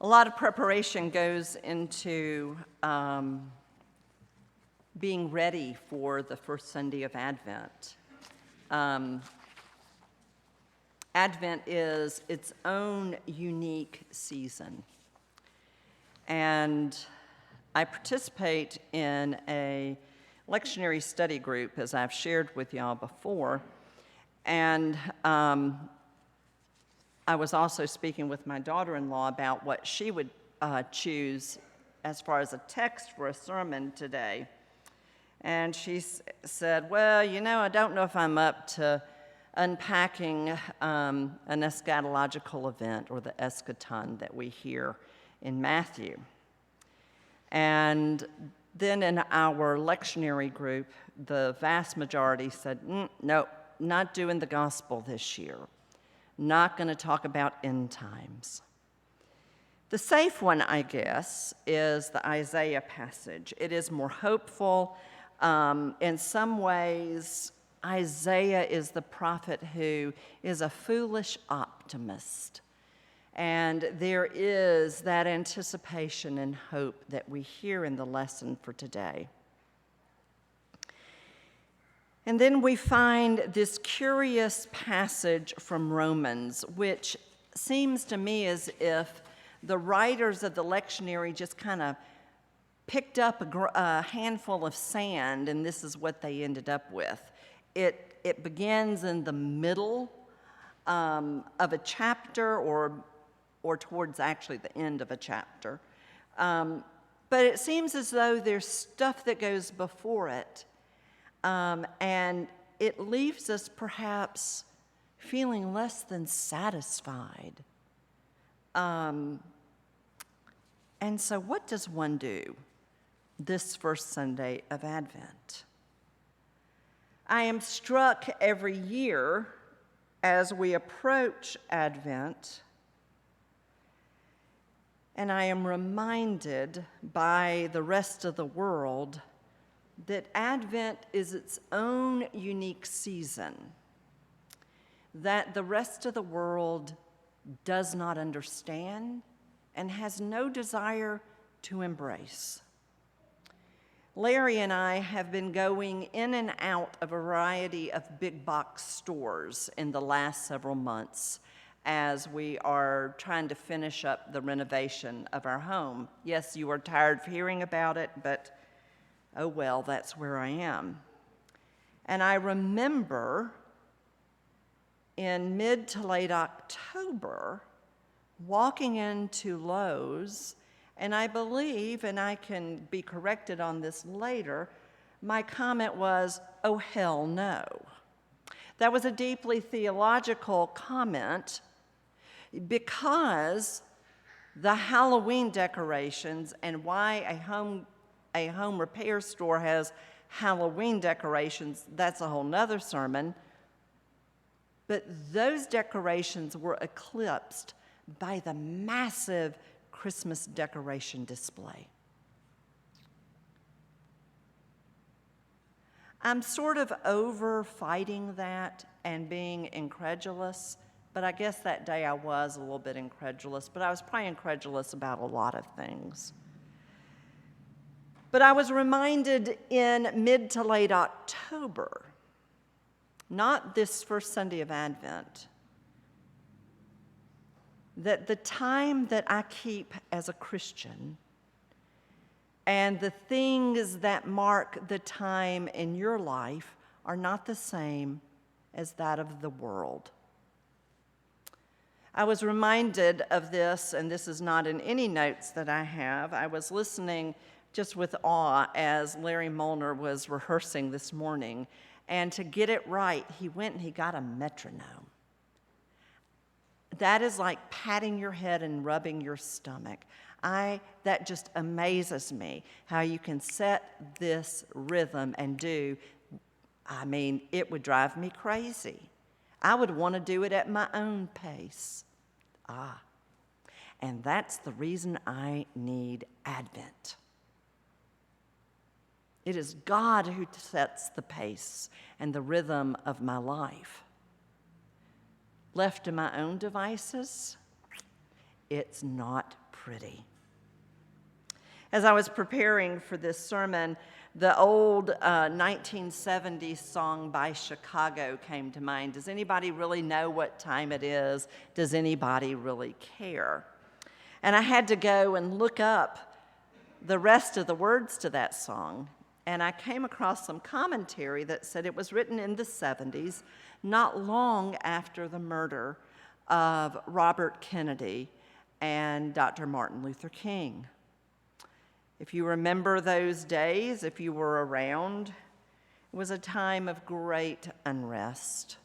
A lot of preparation goes into being ready for the first Sunday of Advent. Advent is its own unique season. And I participate in a lectionary study group, as I've shared with y'all before. And I was also speaking with my daughter-in-law about what she would choose as far as a text for a sermon today. And she said, well, I don't know if I'm up to unpacking an eschatological event or the eschaton that we hear in Matthew. And then in our lectionary group, the vast majority said, nope, not doing the gospel this year. Not going to talk about end times. The safe one, I guess, is the Isaiah passage. It is more hopeful. In some ways, Isaiah is the prophet who is a foolish optimist. And there is that anticipation and hope that we hear in the lesson for today. And then we find this curious passage from Romans, which seems to me as if the writers of the lectionary just kind of picked up a handful of sand, and this is what they ended up with. It begins in the middle of a chapter or towards actually the end of a chapter. But it seems as though there's stuff that goes before it, and it leaves us perhaps feeling less than satisfied. And so what does one do this first Sunday of Advent? I am struck every year as we approach Advent, and I am reminded by the rest of the world that Advent is its own unique season that the rest of the world does not understand and has no desire to embrace. Larry and I have been going in and out of a variety of big box stores in the last several months as we are trying to finish up the renovation of our home. Yes, you are tired of hearing about it, but oh well, that's where I am. And I remember in mid to late October walking into Lowe's, and I believe, and I can be corrected on this later, my comment was, oh, hell no. That was a deeply theological comment because the Halloween decorations and why a home repair store has Halloween decorations, that's a whole nother sermon. But those decorations were eclipsed by the massive Christmas decoration display. I'm sort of over fighting that and being incredulous, but I guess that day I was a little bit incredulous, but I was probably incredulous about a lot of things. But I was reminded in mid to late October, not this first Sunday of Advent, that the time that I keep as a Christian and the things that mark the time in your life are not the same as that of the world. I was reminded of this, and this is not in any notes that I have. I was listening just with awe as Larry Molnar was rehearsing this morning, and to get it right, he went and he got a metronome. That is like patting your head and rubbing your stomach. That just amazes me, how you can set this rhythm and do, it would drive me crazy. I would want to do it at my own pace. And that's the reason I need Advent. It is God who sets the pace and the rhythm of my life. Left to my own devices, it's not pretty. As I was preparing for this sermon, the old 1970s song by Chicago came to mind. Does anybody really know what time it is? Does anybody really care? And I had to go and look up the rest of the words to that song, and I came across some commentary that said it was written in the 70s, not long after the murder of Robert Kennedy and Dr. Martin Luther King. If you remember those days, if you were around, it was a time of great unrest.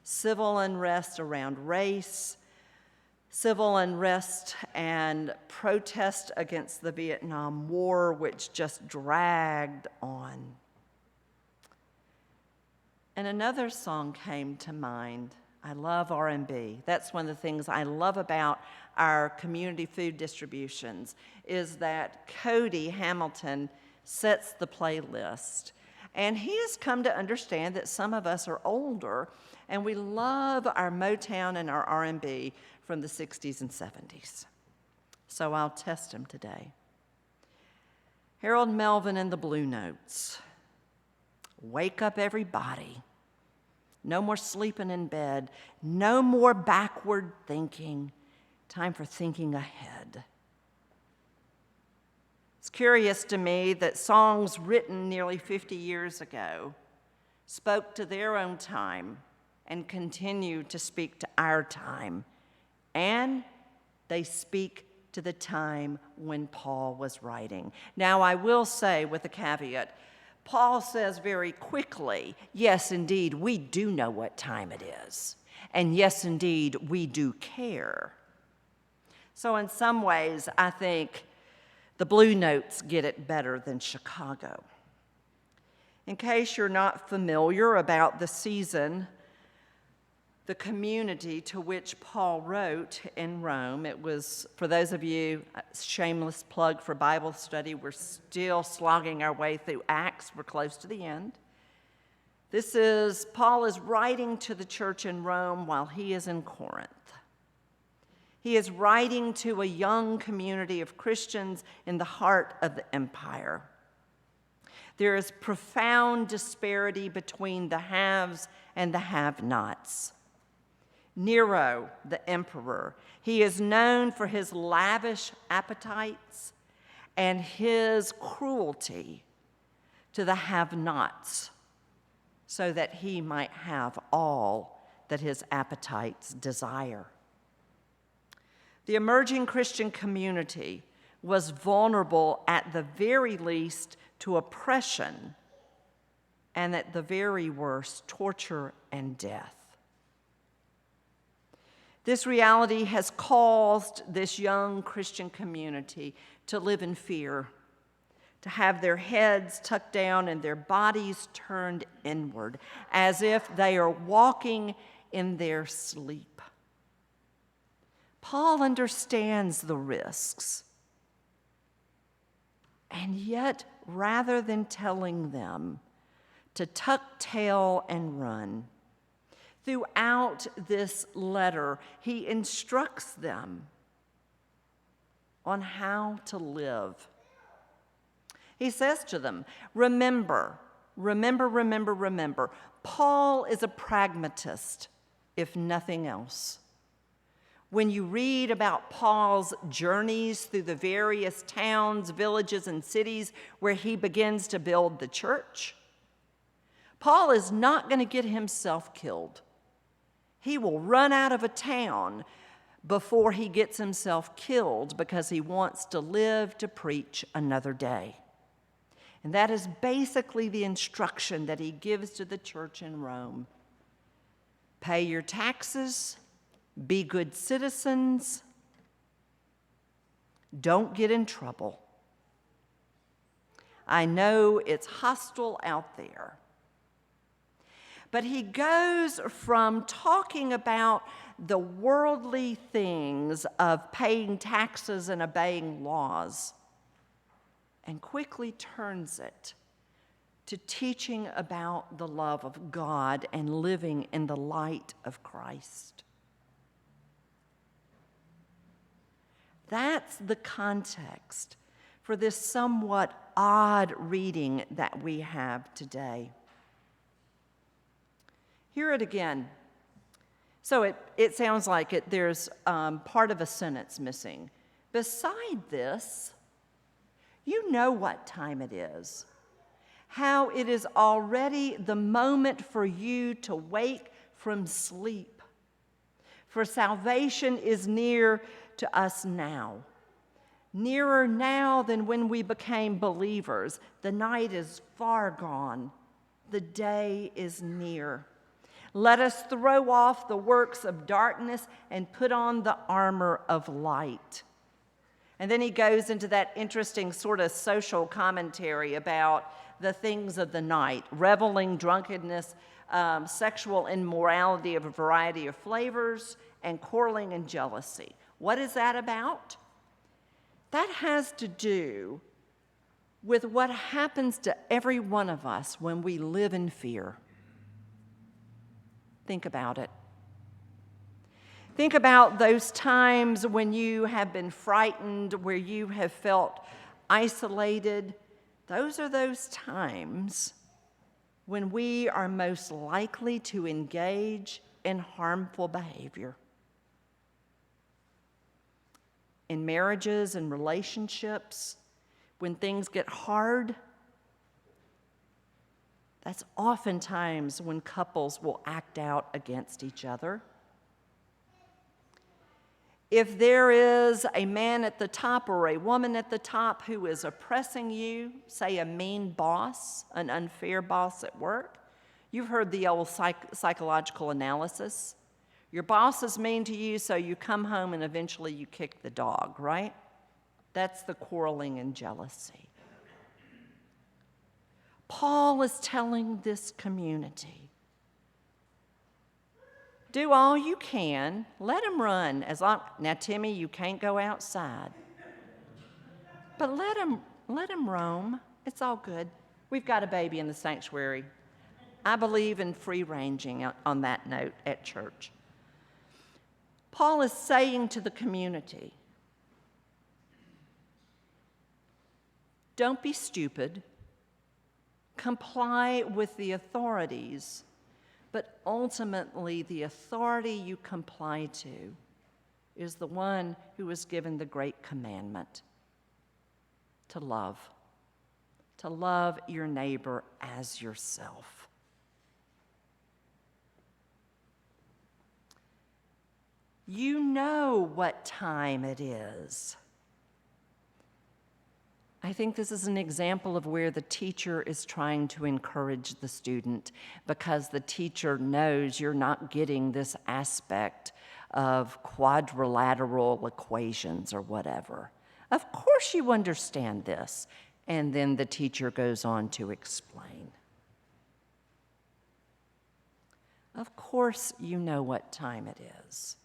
Civil unrest around race, civil unrest and protest against the Vietnam War, which just dragged on. And another song came to mind. I love R&B. That's one of the things I love about our community food distributions, is that Cody Hamilton sets the playlist. And he has come to understand that some of us are older, and we love our Motown and our R&B from the 60s and 70s. So I'll test him today. Harold Melvin and the Blue Notes. Wake up, everybody. No more sleeping in bed. No more backward thinking. Time for thinking ahead. It's curious to me that songs written nearly 50 years ago spoke to their own time and continue to speak to our time. And they speak to the time when Paul was writing. Now, I will say with a caveat, Paul says very quickly, yes, indeed, we do know what time it is. And yes, indeed, we do care. So in some ways, I think the Blue Notes get it better than Chicago. In case you're not familiar about the season, the community to which Paul wrote in Rome, it was, for those of you, shameless plug for Bible study, we're still slogging our way through Acts. We're close to the end. Paul is writing to the church in Rome while he is in Corinth. He is writing to a young community of Christians in the heart of the empire. There is profound disparity between the haves and the have-nots. Nero, the emperor, he is known for his lavish appetites and his cruelty to the have-nots so that he might have all that his appetites desire. The emerging Christian community was vulnerable at the very least to oppression and at the very worst, torture and death. This reality has caused this young Christian community to live in fear, to have their heads tucked down and their bodies turned inward, as if they are walking in their sleep. Paul understands the risks, and yet, rather than telling them to tuck tail and run, throughout this letter, he instructs them on how to live. He says to them, remember. Paul is a pragmatist, if nothing else. When you read about Paul's journeys through the various towns, villages, and cities where he begins to build the church, Paul is not going to get himself killed. He will run out of a town before he gets himself killed because he wants to live to preach another day. And that is basically the instruction that he gives to the church in Rome. Pay your taxes, be good citizens, don't get in trouble. I know it's hostile out there. But he goes from talking about the worldly things of paying taxes and obeying laws and quickly turns it to teaching about the love of God and living in the light of Christ. That's the context for this somewhat odd reading that we have today. Hear it again. So it sounds like there's part of a sentence missing. Beside this, you know what time it is, how it is already the moment for you to wake from sleep. For salvation is near to us now, nearer now than when we became believers. The night is far gone, the day is near. Let us throw off the works of darkness and put on the armor of light. And then he goes into that interesting sort of social commentary about the things of the night: reveling, drunkenness, sexual immorality of a variety of flavors, and quarreling and jealousy. What is that about? That has to do with what happens to every one of us when we live in fear. Think about it. Think about those times when you have been frightened, where you have felt isolated. Those are those times when we are most likely to engage in harmful behavior. In marriages and relationships, when things get hard, that's oftentimes when couples will act out against each other. If there is a man at the top or a woman at the top who is oppressing you, say a mean boss, an unfair boss at work, you've heard the old psychological analysis. Your boss is mean to you, so you come home and eventually you kick the dog, right? That's the quarreling and jealousy. Paul is telling this community, do all you can, let him run. Now, Timmy, you can't go outside. But let him roam. It's all good. We've got a baby in the sanctuary. I believe in free ranging on that note at church. Paul is saying to the community, don't be stupid. Comply with the authorities, but ultimately the authority you comply to is the one who was given the great commandment to love your neighbor as yourself. You know what time it is. I think this is an example of where the teacher is trying to encourage the student, because the teacher knows you're not getting this aspect of quadrilateral equations or whatever. Of course you understand this. And then the teacher goes on to explain. Of course you know what time it is.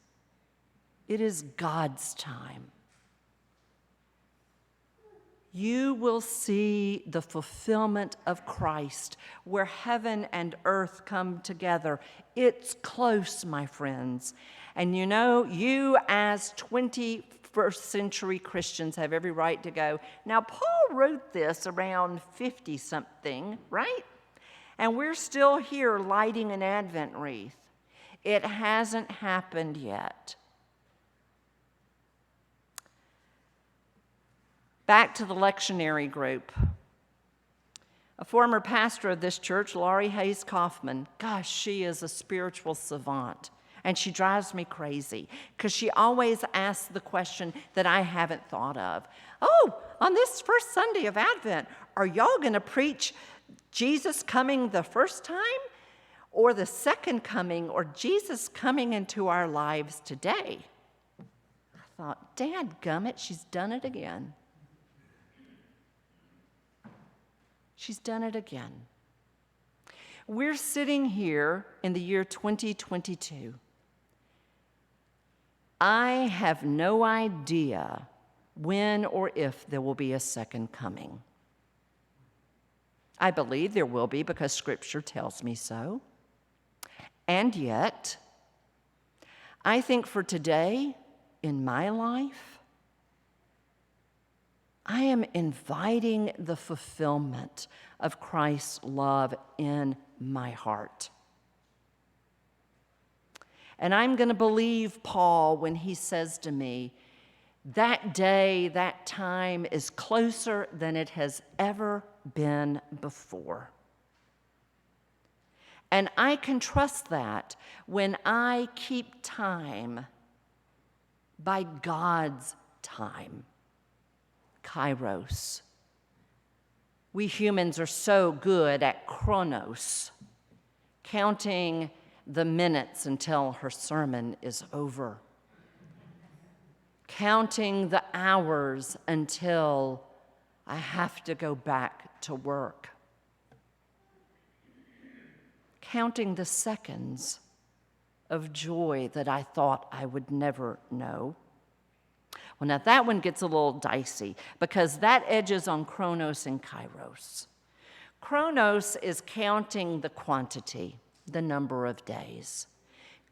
It is God's time. You will see the fulfillment of Christ, where heaven and earth come together. It's close, my friends. And you know, you as 21st century Christians have every right to go, now Paul wrote this around 50-something, right? And we're still here lighting an Advent wreath. It hasn't happened yet. Back to the lectionary group. A former pastor of this church, Laurie Hayes Kaufman, gosh, she is a spiritual savant, and she drives me crazy because she always asks the question that I haven't thought of. Oh, on this first Sunday of Advent, are y'all going to preach Jesus coming the first time or the second coming, or Jesus coming into our lives today? I thought, dadgummit, she's done it again. She's done it again. We're sitting here in the year 2022. I have no idea when or if there will be a second coming. I believe there will be because Scripture tells me so. And yet, I think for today, in my life, I am inviting the fulfillment of Christ's love in my heart. And I'm going to believe Paul when he says to me, that day, that time is closer than it has ever been before. And I can trust that when I keep time by God's time, Kairos. We humans are so good at chronos, counting the minutes until her sermon is over, counting the hours until I have to go back to work, counting the seconds of joy that I thought I would never know. Well, now that one gets a little dicey because that edges on Chronos and Kairos. Chronos is counting the quantity, the number of days.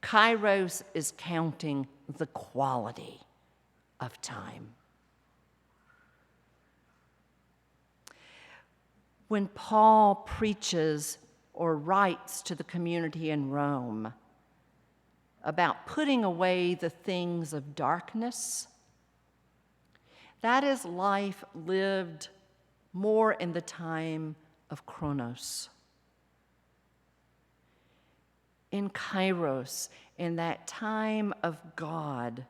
Kairos is counting the quality of time. When Paul preaches or writes to the community in Rome about putting away the things of darkness, that is life lived more in the time of Chronos. In Kairos, in that time of God,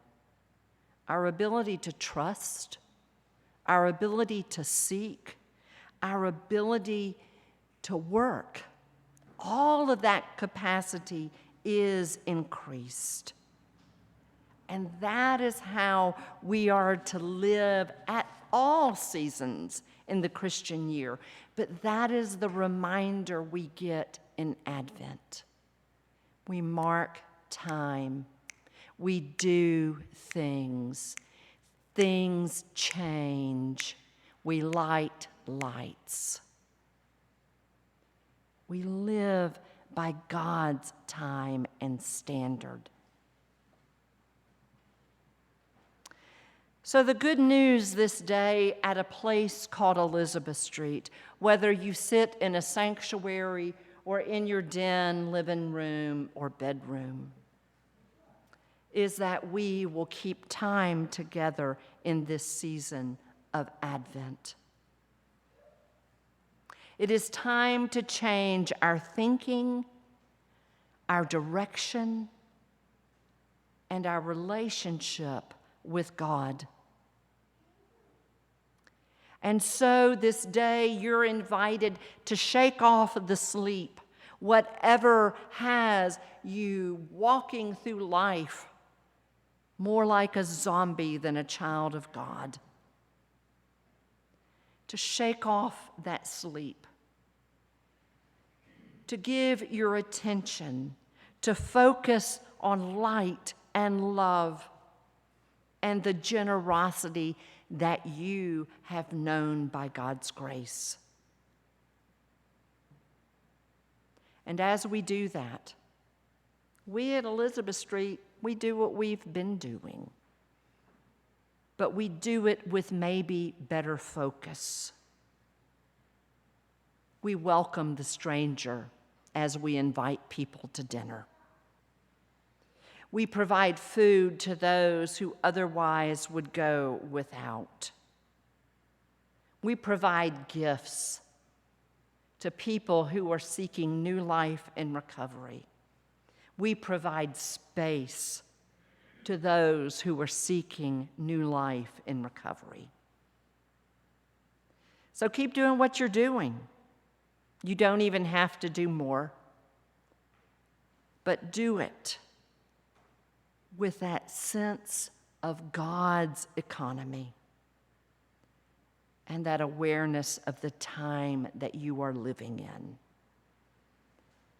our ability to trust, our ability to seek, our ability to work, all of that capacity is increased. And that is how we are to live at all seasons in the Christian year. But that is the reminder we get in Advent. We mark time. We do things. Things change. We light lights. We live by God's time and standard. So the good news this day at a place called Elizabeth Street, whether you sit in a sanctuary or in your den, living room, or bedroom, is that we will keep time together in this season of Advent. It is time to change our thinking, our direction, and our relationship with God. And so this day, you're invited to shake off the sleep, whatever has you walking through life more like a zombie than a child of God. To shake off that sleep, to give your attention, to focus on light and love and the generosity that you have known by God's grace. And as we do that, we at Elizabeth Street, we do what we've been doing, but we do it with maybe better focus. We welcome the stranger as we invite people to dinner. We provide food to those who otherwise would go without. We provide gifts to people who are seeking new life and recovery. We provide space to those who are seeking new life and recovery. So keep doing what you're doing. You don't even have to do more, but do it with that sense of God's economy and that awareness of the time that you are living in.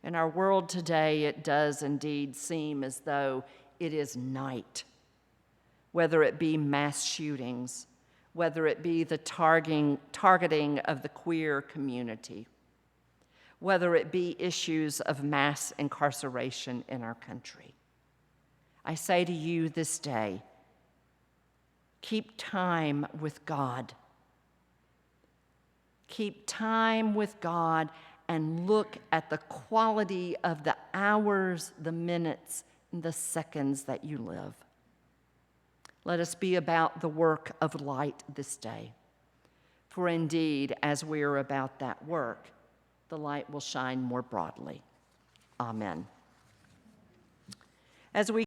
In our world today, it does indeed seem as though it is night, whether it be mass shootings, whether it be the targeting of the queer community, whether it be issues of mass incarceration in our country. I say to you this day, keep time with God keep time with God and look at the quality of the hours, the minutes, and the seconds that you live. Let us be about the work of light this day. For indeed, as we are about that work, the light will shine more broadly. Amen. As we